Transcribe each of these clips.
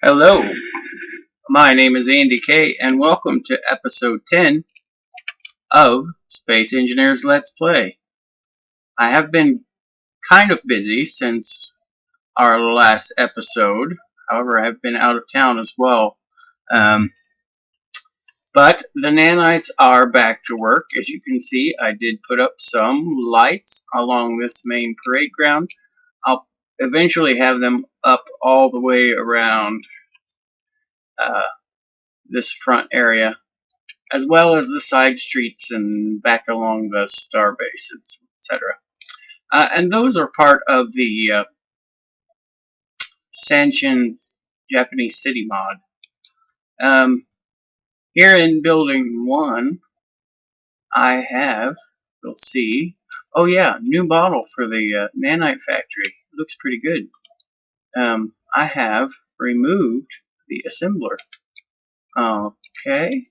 Hello, my name is Andy K, and welcome to episode 10 of Space Engineers Let's Play. I have been kind of busy since our last episode, however, I have been out of town as well. But the nanites are back to work. As you can see, I did put up some lights along this main parade ground. I'll eventually have them up all the way around this front area, as well as the side streets and back along the star bases, etc. And those are part of the Sanshin Japanese City mod. Here in Building 1, I have, you'll see, oh yeah, new model for the nanite factory. Looks pretty good. I have removed the assembler. Okay.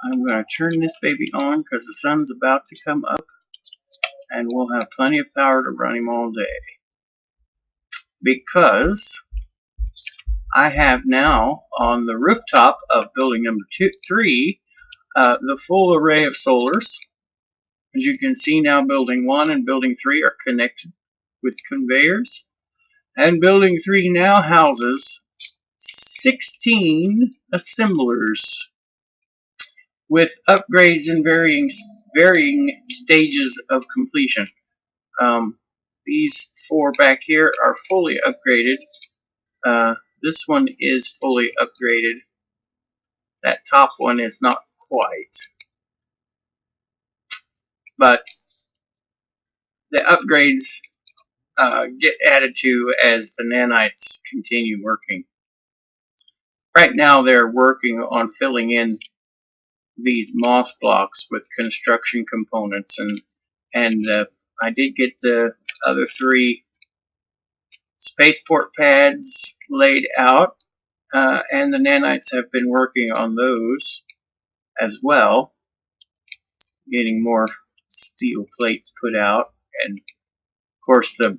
I'm going to turn this baby on because the sun's about to come up and we'll have plenty of power to run him all day. Because I have now on the rooftop of building number 3 the full array of solars. As you can see now, building 1 and building 3 are connected with conveyors. And building 3 now houses 16 assemblers with upgrades in varying stages of completion. These 4 back here are fully upgraded. This one is fully upgraded. That top one is not quite. But the upgrades get added to as the nanites continue working. Right now they're working on filling in these moss blocks with construction components, and I did get the other 3 spaceport pads laid out, and the nanites have been working on those as well, getting more steel plates put out, and of course the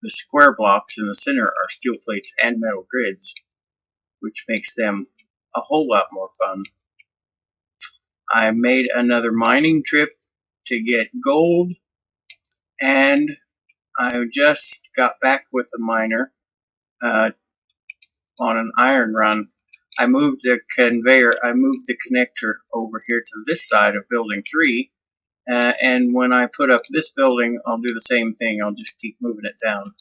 square blocks in the center are steel plates and metal grids, which makes them a whole lot more fun. I made another mining trip to get gold, and I just got back with a miner on an iron run. I moved the conveyor, I moved the connector over here to this side of building 3, and when I put up this building, I'll do the same thing. I'll just keep moving it down.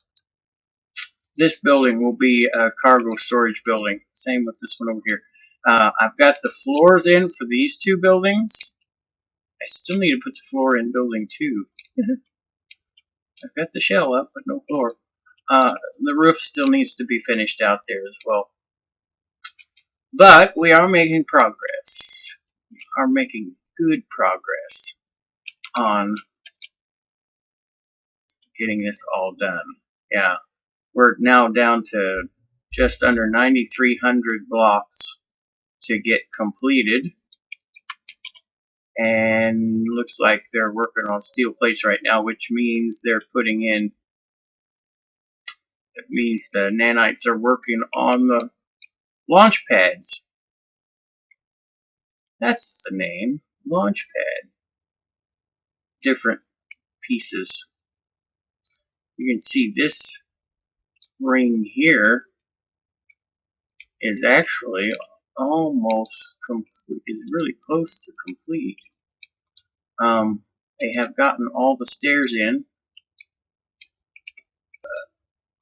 This building will be a cargo storage building. Same with this one over here. I've got the floors in for these 2 buildings. I still need to put the floor in building 2. I've got the shell up, but no floor. The roof still needs to be finished out there as well. But we are making progress. We are making good progress on getting this all done. Yeah, we're now down to just under 9,300 blocks to get completed. And looks like they're working on steel plates right now, which means they're putting in, it means the nanites are working on the launch pads. That's the name, launch pad. Different pieces. You can see this ring here is actually almost complete, is really close to complete. They have gotten all the stairs in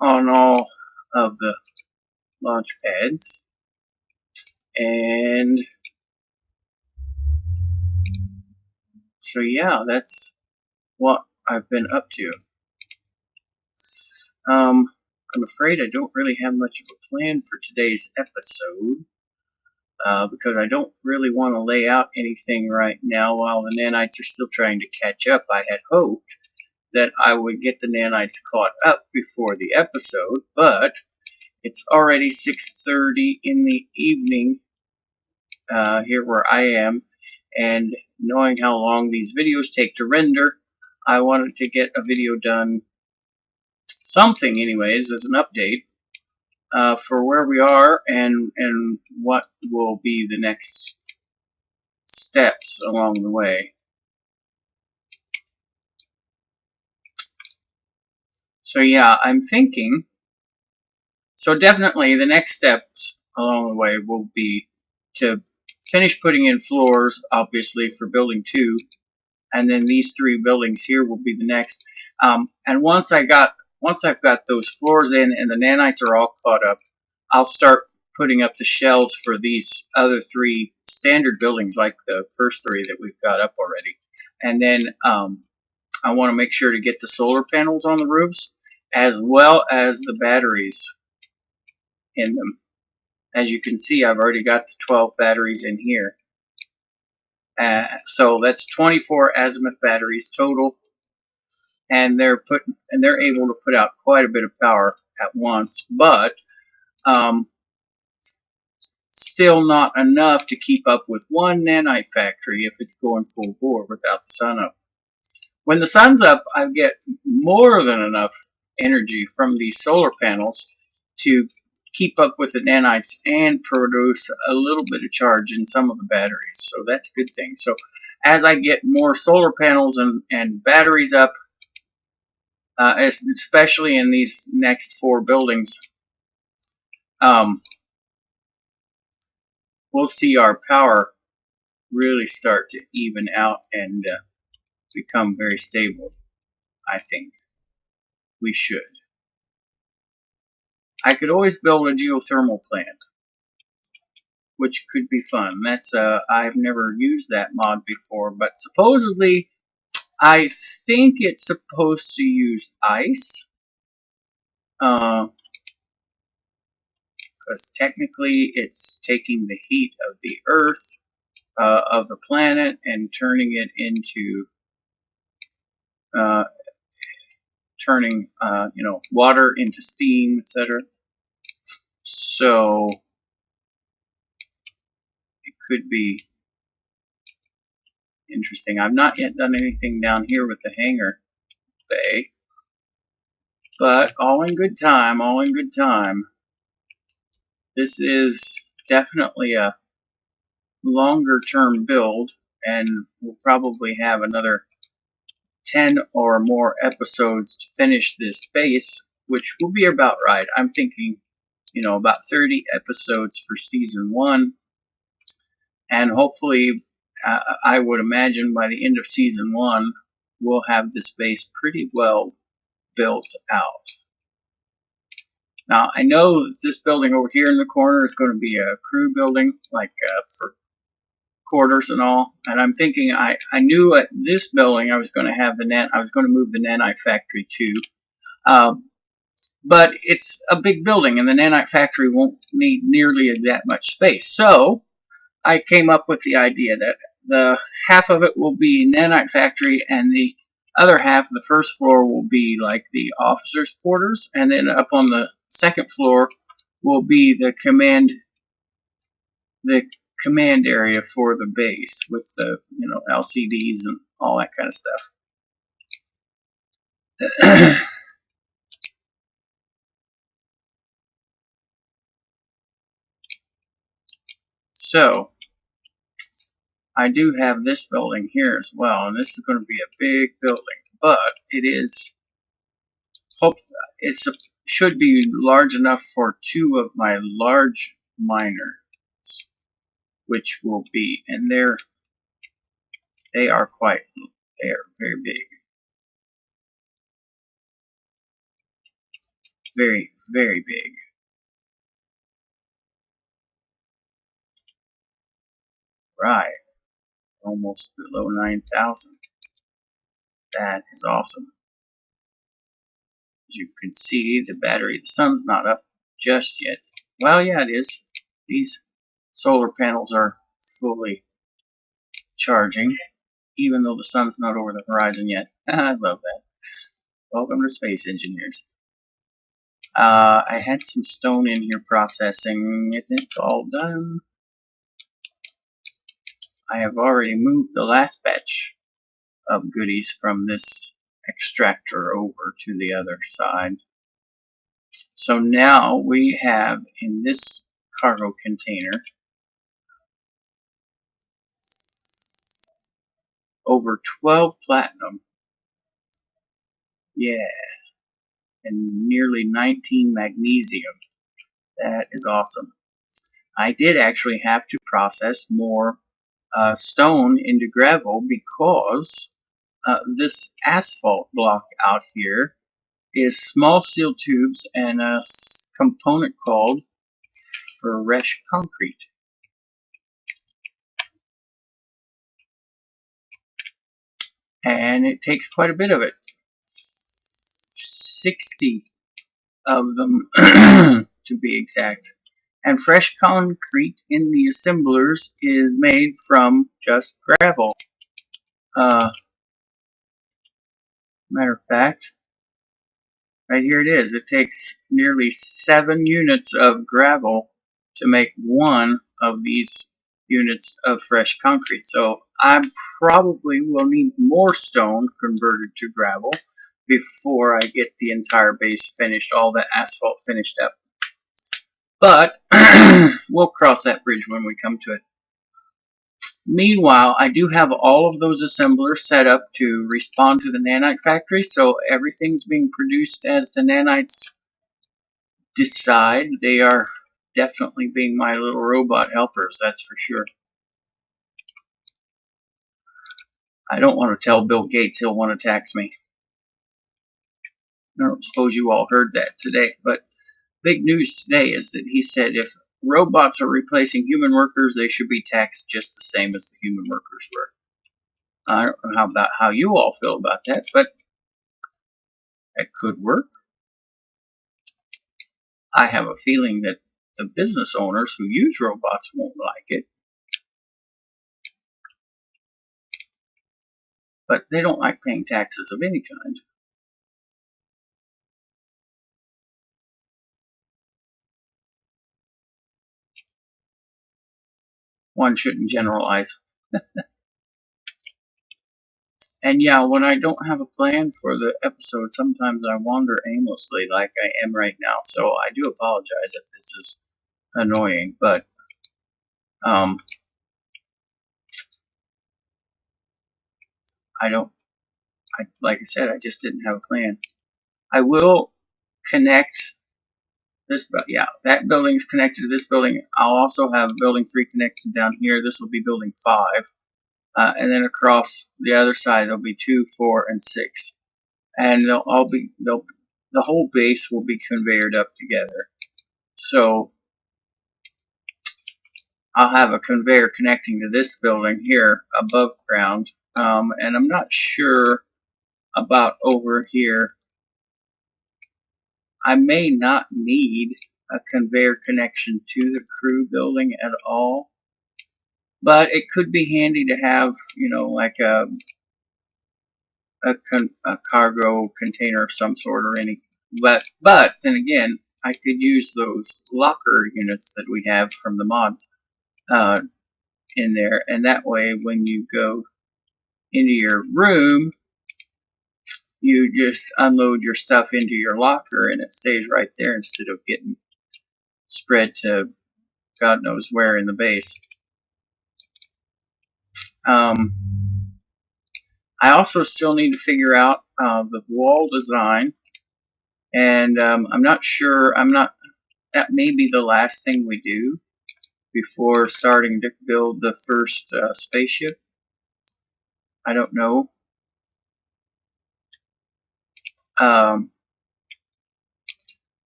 on all of the launch pads, and so yeah, that's what I've been up to. I'm afraid I don't really have much of a plan for today's episode, because I don't really want to lay out anything right now while the nanites are still trying to catch up. I had hoped that I would get the nanites caught up before the episode, but it's already 6:30 in the evening here where I am, and knowing how long these videos take to render, I wanted to get a video done, something anyways, as an update. for where we are and what will be the next steps along the way. So yeah, I'm thinking, so definitely the next steps along the way will be to finish putting in floors, obviously, for building 2, and then these 3 buildings here will be the next. And once I've got those floors in and the nanites are all caught up, I'll start putting up the shells for these other 3 standard buildings, like the first 3 that we've got up already. And then I want to make sure to get the solar panels on the roofs, as well as the batteries in them. As you can see, I've already got the 12 batteries in here. So that's 24 azimuth batteries total, and they're able to put out quite a bit of power at once, but still not enough to keep up with one nanite factory if it's going full bore without the sun up. When the sun's up, I get more than enough energy from these solar panels to keep up with the nanites and produce a little bit of charge in some of the batteries. So that's a good thing. So as I get more solar panels and batteries up, especially in these next 4 buildings, we'll see our power really start to even out and become very stable. I think we should. I could always build a geothermal plant, which could be fun. That's I've never used that mod before, but supposedly I think it's supposed to use ice, because technically it's taking the heat of the Earth, of the planet, and turning it into turning water into steam, etc. So it could be interesting. I've not yet done anything down here with the hangar bay, but all in good time, all in good time. This is definitely a longer term build, and we'll probably have another 10 or more episodes to finish this base, which will be about right. I'm thinking, about 30 episodes for season 1, and hopefully, I would imagine by the end of season 1, we'll have this base pretty well built out. Now, I know that this building over here in the corner is going to be a crew building, like for quarters and all. And I'm thinking, I knew at this building I was going to have I was going to move the nanite factory to. But it's a big building, and the nanite factory won't need nearly that much space. So I came up with the idea that the half of it will be nanite factory, and the other half, the first floor, will be like the officers' quarters, and then up on the second floor will be the command area for the base with the LCDs and all that kind of stuff. So I do have this building here as well, and this is going to be a big building, but should be large enough for 2 of my large miners, which will be, and they are very big, very, very big. Right, almost below 9,000. That is awesome. As you can see, the sun's not up just yet. Well, yeah, it is. These solar panels are fully charging, even though the sun's not over the horizon yet. I love that. Welcome to Space Engineers. I had some stone in here processing. It's all done. I have already moved the last batch of goodies from this extractor over to the other side. So now we have in this cargo container over 12 platinum, yeah, and nearly 19 magnesium. That is awesome. I did actually have to process more stone into gravel because this asphalt block out here is small steel tubes and a component called fresh concrete. And it takes quite a bit of it. 60 of them to be exact. And fresh concrete in the assemblers is made from just gravel. Matter of fact, right here it is. It takes nearly 7 units of gravel to make one of these units of fresh concrete. So I probably will need more stone converted to gravel before I get the entire base finished, all the asphalt finished up. But we'll cross that bridge when we come to it. Meanwhile, I do have all of those assemblers set up to respond to the nanite factory, so everything's being produced as the nanites decide. They are definitely being my little robot helpers, that's for sure. I don't want to tell Bill Gates he'll want to tax me. I don't suppose you all heard that today, but big news today is that he said if robots are replacing human workers, they should be taxed just the same as the human workers were. I don't know how you all feel about that, but that could work. I have a feeling that the business owners who use robots won't like it. But they don't like paying taxes of any kind. One shouldn't generalize. And yeah, when I don't have a plan for the episode, sometimes I wander aimlessly like I am right now. So I do apologize if this is annoying, but like I said, I just didn't have a plan. I will connect this, yeah, that building's connected to this building. I'll also have building 3 connected down here. This will be building 5. And then across the other side, there'll be 2, 4, and 6. And the whole base will be conveyored up together. So I'll have a conveyor connecting to this building here above ground. And I'm not sure about over here. I may not need a conveyor connection to the crew building at all, but it could be handy to have, you know, like a cargo container of some sort or any. But then again, I could use those locker units that we have from the mods in there, and that way when you go into your room, you just unload your stuff into your locker and it stays right there instead of getting spread to God knows where in the base. I also still need to figure out the wall design, and I'm not sure. That may be the last thing we do before starting to build the first spaceship. I don't know.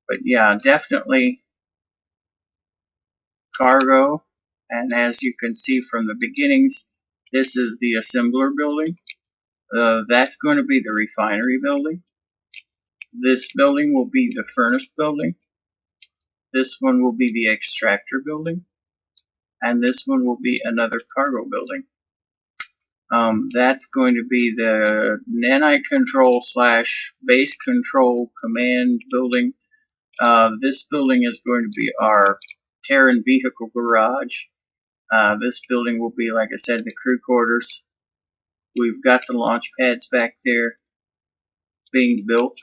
But yeah, definitely cargo. And as you can see from the beginnings, this is the assembler building. That's going to be the refinery building. This building will be the furnace building. This one will be the extractor building. And this one will be another cargo building. That's going to be the nanite control / base control command building. This building is going to be our Terran vehicle garage. This building will be, like I said, the crew quarters. We've got the launch pads back there being built.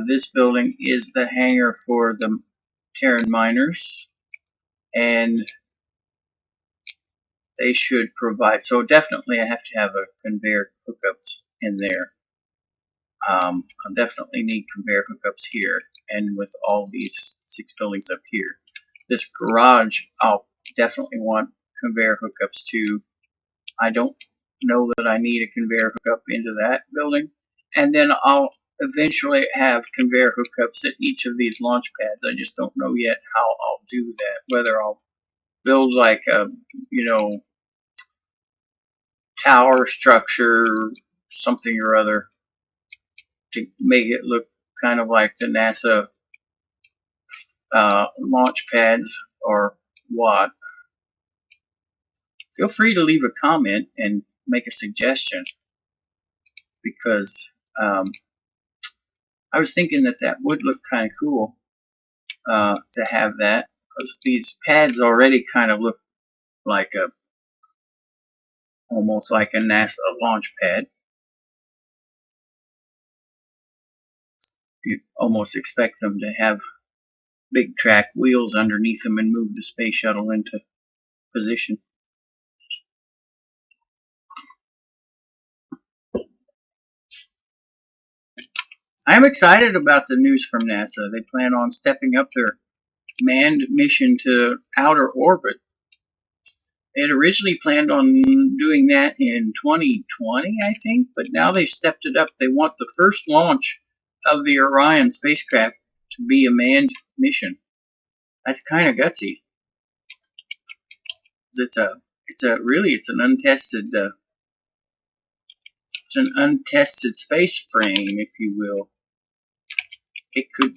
This building is the hangar for the Terran miners, and they should provide. So definitely, I have to have a conveyor hookups in there. I'll definitely need conveyor hookups here, and with all these 6 buildings up here. This garage, I'll definitely want conveyor hookups to. I don't know that I need a conveyor hookup into that building. And then I'll eventually have conveyor hookups at each of these launch pads. I just don't know yet how I'll do that. Whether I'll build like a, tower structure, something or other, to make it look kind of like the NASA launch pads, or what. Feel free to leave a comment and make a suggestion, because I was thinking that would look kind of cool to have that, because these pads already kind of look like almost like a NASA launch pad. You almost expect them to have big track wheels underneath them and move the space shuttle into position. I'm excited about the news from NASA. They plan on stepping up their manned mission to outer orbit. They had originally planned on doing that in 2020, I think, but now they've stepped it up. They want the first launch of the Orion spacecraft to be a manned mission. That's kind of gutsy. It's an untested space frame, if you will. It could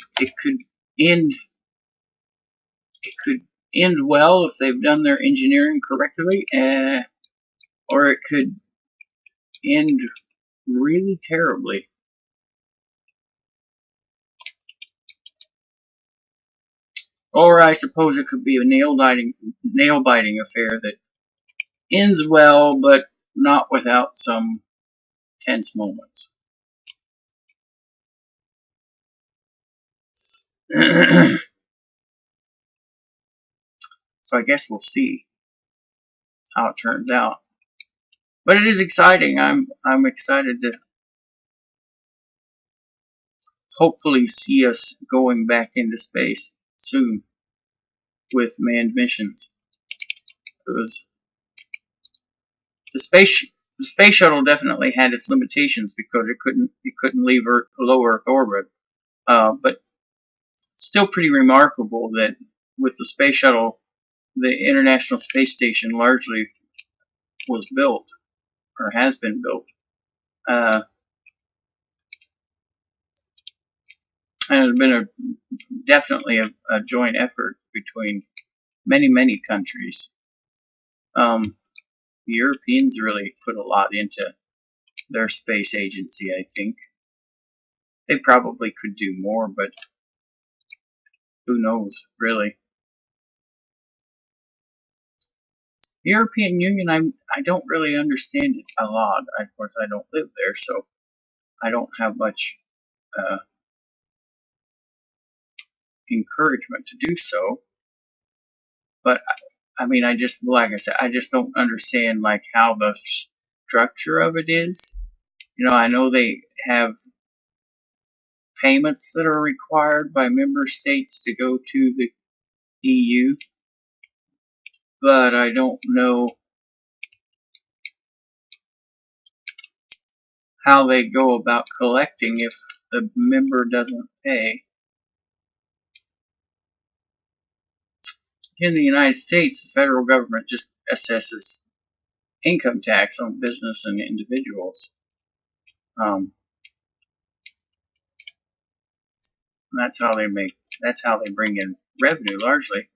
end well if they've done their engineering correctly, or it could end really terribly. Or I suppose it could be a nail-biting affair that ends well, but not without some tense moments. So I guess we'll see how it turns out. But it is exciting. I'm excited to hopefully see us going back into space soon with manned missions. Because the space shuttle definitely had its limitations because it couldn't leave low Earth orbit. But still pretty remarkable that with the space shuttle, the International Space Station largely was built, or has been built. And it's been definitely a joint effort between many countries. The Europeans really put a lot into their space agency, I think. They probably could do more, but who knows, really. The European Union, I don't really understand it a lot. Of course, I don't live there, so I don't have much encouragement to do so. But I mean, like I said, I just don't understand like how the structure of it is. I know they have payments that are required by member states to go to the EU, but I don't know how they go about collecting if the member doesn't pay. In the United States, the federal government just assesses income tax on business and individuals. That's how they bring in revenue largely.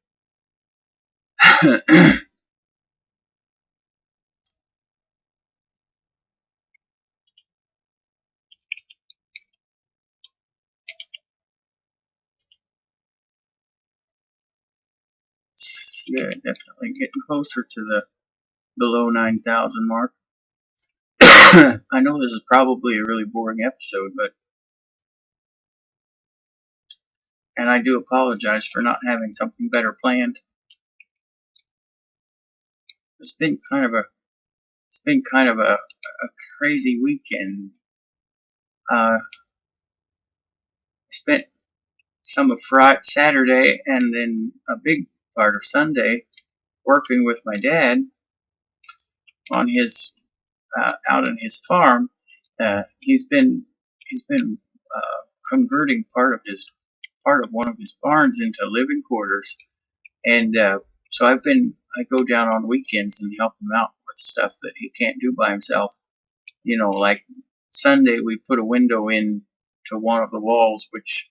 Yeah, definitely getting closer to the below 9,000 mark. I know this is probably a really boring episode, but and I do apologize for not having something better planned. It's been kind of a crazy weekend. Spent some of Saturday and then a big part of Sunday working with my dad on his out on his farm. He's been converting part of one of his barns into living quarters, and so I go down on weekends and help him out with stuff that he can't do by himself. You know, like Sunday we put a window in to one of the walls, which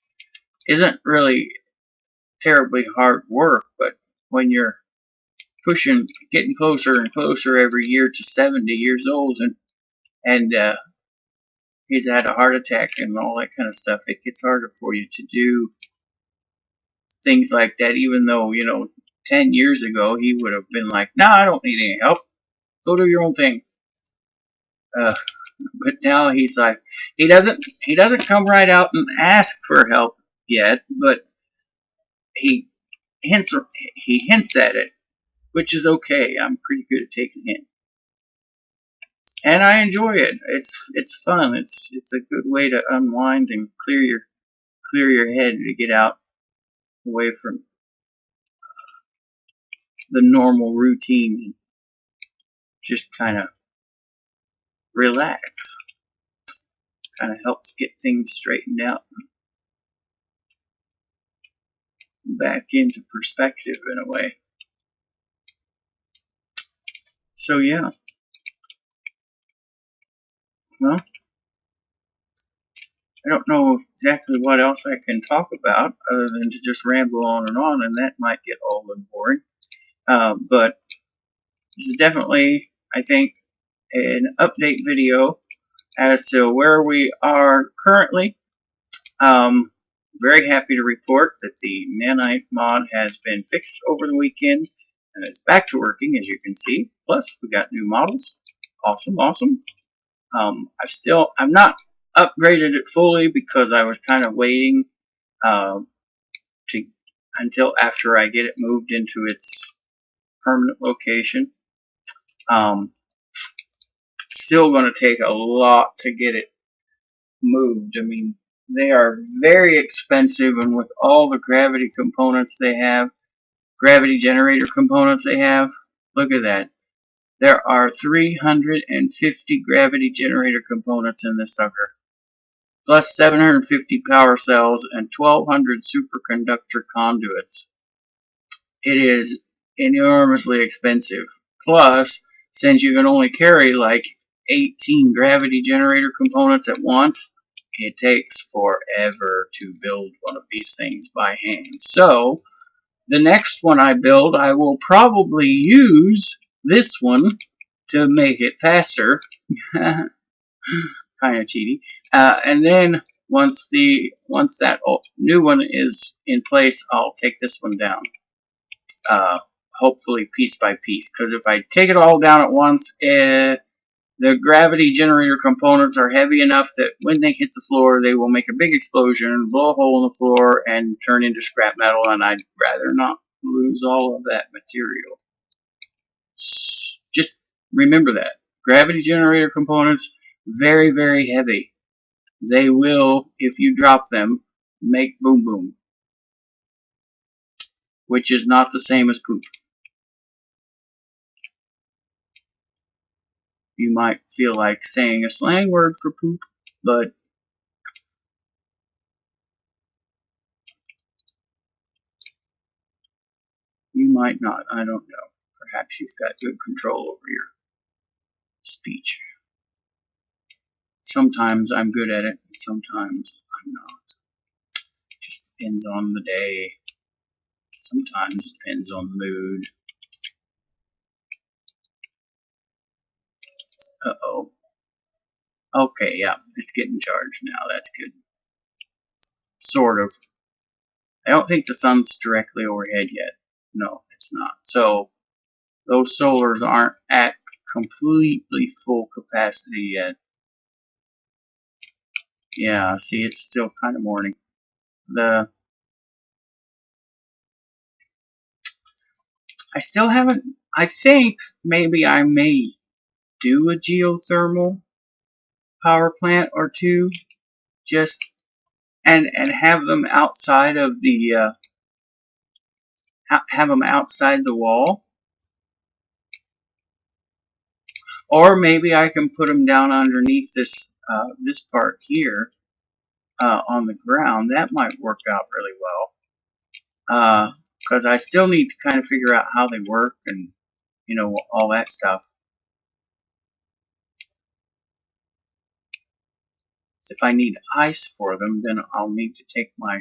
isn't really terribly hard work, but when you're getting closer and closer every year to 70 years old, and he's had a heart attack and all that kind of stuff, it gets harder for you to do things like that, even though, 10 years ago he would have been like, "No, I don't need any help. Go do your own thing." But now he's like, he doesn't come right out and ask for help yet, but he hints at it, which is okay. I'm pretty good at taking hints, and I enjoy it. It's fun. It's a good way to unwind and clear your head, to get out away from the normal routine and just kind of relax. Kind of helps get things straightened out, back into perspective in a way. So yeah, well, I don't know exactly what else I can talk about other than to just ramble on, and that might get old and boring. But this is definitely, I think, an update video as to where we are currently. Very happy to report that the Nanite mod has been fixed over the weekend and is back to working, as you can see. Plus, we got new models. Awesome, awesome. I've not upgraded it fully because I was kind of waiting until after I get it moved into its permanent location. Still going to take a lot to get it moved. I mean, they are very expensive, and with all the gravity components they have, gravity generator components they have, look at that. There are 350 gravity generator components in this sucker, plus 750 power cells and 1200 superconductor conduits. It is enormously expensive. Plus, since you can only carry like 18 gravity generator components at once, it takes forever to build one of these things by hand. So, the next one I build, I will probably use this one to make it faster. Kind of cheaty. And then once that new one is in place, I'll take this one down. Hopefully piece by piece, because if I take it all down at once, the gravity generator components are heavy enough that when they hit the floor, they will make a big explosion, blow a hole in the floor, and turn into scrap metal, and I'd rather not lose all of that material. Just remember that. Gravity generator components, very, very heavy. They will, if you drop them, make boom boom, which is not the same as poop. You might feel like saying a slang word for poop, but you might not. I don't know. Perhaps you've got good control over your speech. Sometimes I'm good at it, and sometimes I'm not. It just depends on the day. Sometimes it depends on the mood. Uh-oh. Okay, yeah, it's getting charged now. That's good. Sort of. I don't think the sun's directly overhead yet. No, it's not. So, those solars aren't at completely full capacity yet. Yeah, see, it's still kind of morning. I still haven't. I think maybe I may do a geothermal power plant or two, just and have them outside of the have them outside the wall, or maybe I can put them down underneath this this part here on the ground. That might work out really well, because I still need to kind of figure out how they work and all that stuff. So if I need ice for them, then I'll need to take my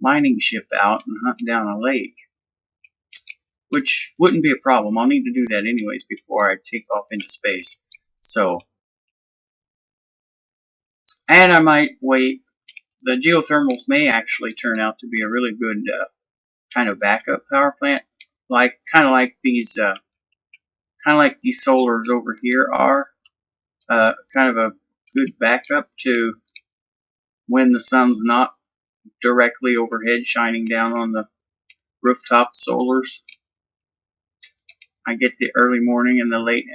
mining ship out and hunt down a lake, which wouldn't be a problem. I'll need to do that anyways before I take off into space. So, and I might wait. The geothermals may actually turn out to be a really good kind of backup power plant, kind of like these solars over here are. Kind of a good backup to when the sun's not directly overhead shining down on the rooftop solars. I get the early morning and the late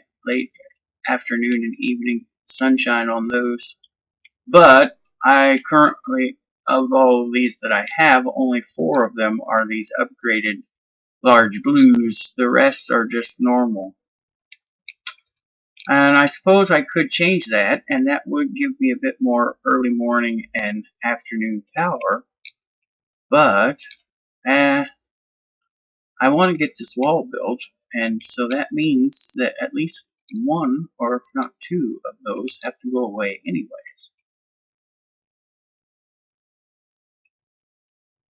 afternoon and evening sunshine on those. But I currently, of all of these that I have, only 4 of them are these upgraded large blues. The rest are just normal. And I suppose I could change that, and that would give me a bit more early morning and afternoon power. But I want to get this wall built, and so that means that at least 1, or if not 2, of those have to go away anyways.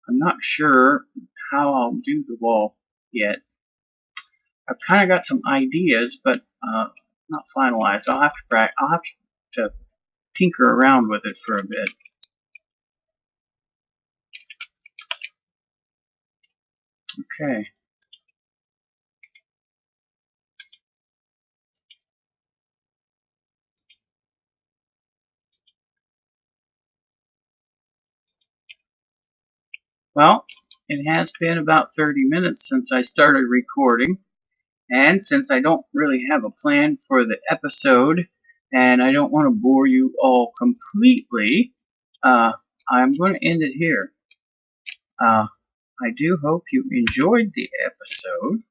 I'm not sure how I'll do the wall yet. I've kind of got some ideas, but not finalized. I'll have to tinker around with it for a bit. Okay. Well, it has been about 30 minutes since I started recording, and since I don't really have a plan for the episode, and I don't want to bore you all completely, I'm going to end it here. I do hope you enjoyed the episode.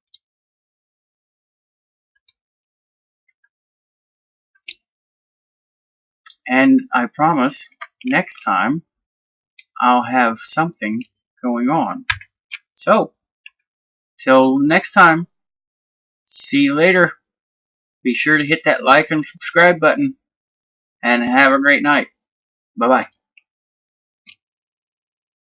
And I promise next time I'll have something going on. So, till next time, see you later. Be sure to hit that like and subscribe button, and have a great night. Bye-bye.